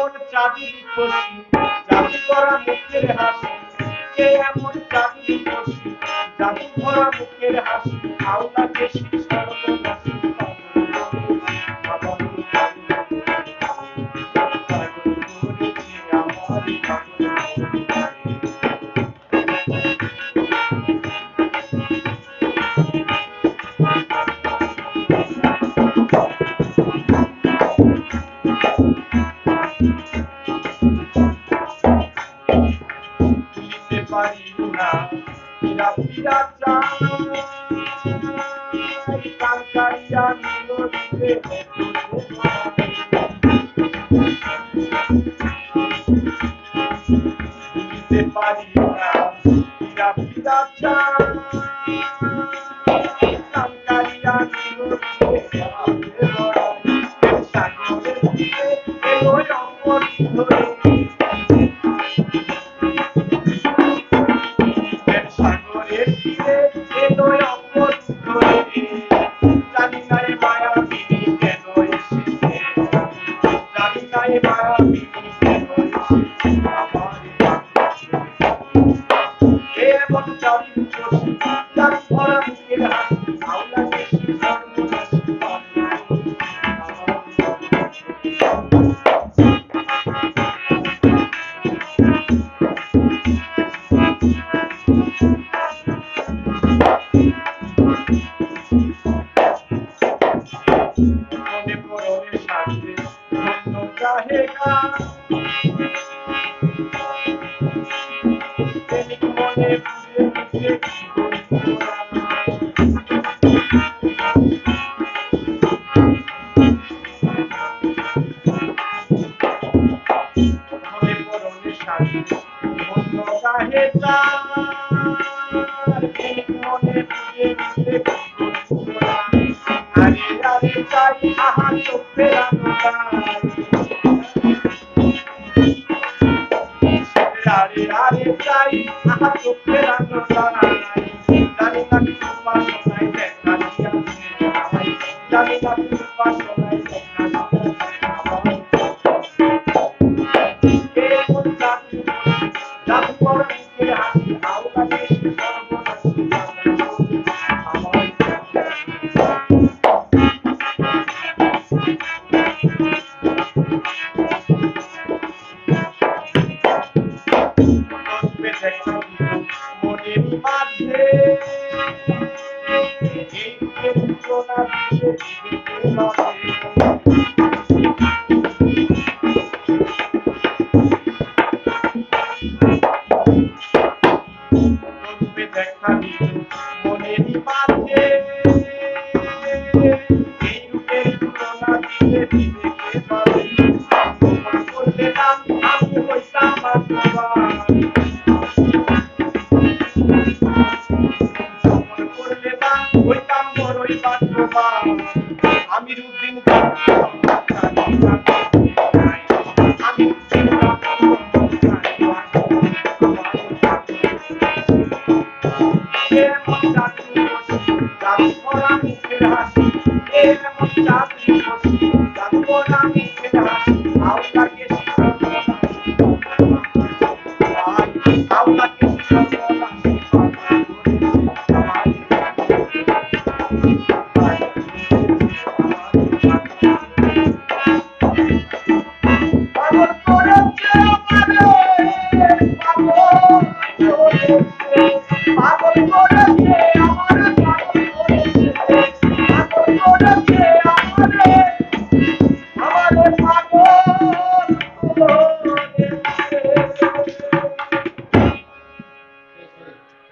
এমন চাঁদনি খুশি জাদু করা মুখের হাসি, কে এমন চাঁদনি খুশি জাদু ভরা মুখের হাসি, আওলাকে সর্বনাশী পাগল করেছে আমার ভুলিতে পারি না পীড়া পীড়া চাই কালকাইয়া মিলতে ভুলিতে পারি না পীড়া পীড়া চাই কালকাইয়া মিলতে সাগরের দিকে এগোয় অঙ্গন ধরে, সাগরের তীরে এলোয় অঙ্গন ধরে, জানি না এ মায়াবিনী কেন এসেছে, জানি না এ মায়াবিনী কেন এসেছে আমার এ এমন চাঁদনি খুশি জাদু ভরা মুখের হাসি, আওলাকে সর্বনাশী মনে পড়ে সাথে ধন্য চাহেগা প্রেমিক মনে বুঝে বুঝে কি করি মনে পড়ে সাথে ধন্য চাহেগা প্রেমিক মনে বুঝে বুঝে কি করি, আরে আরে চাই আহা চোখ ফেরানো যায়, আরে আরে চাই আহা চোখ ফেরানো যায়, জানি না কি উপাসনায় দেখা দিয়াছে আমায়, জানি না কি উপাসনায় দেখা দিয়াছে আমায়, কে এমন চাঁদনি খুশি জাদু করা মুখের হাসি, আওলাকে সর্বনাশী আমায় মনের মাঝে এই তুলনা দিয়ে দিতে পারে, দেখা দিল মনের মাঝে এই রূপের তুলনা দিয়ে দিতে পারে, করলে না আমি হইতাম ভাগ্যবান, করলে না হইতাম বড়ই ভাগ্যবান, আমির উদ্দিন আমি এমন চাঁদনি খুশি জাদু ভরা মুখের হাসি, এমন চাঁদনি খুশি জাদু ভরা মুখের হাসি, আওলাকে সর্বনাশী আওলাকে সর্বনাশী পাগল করেছে আমারে, পাগল করেছে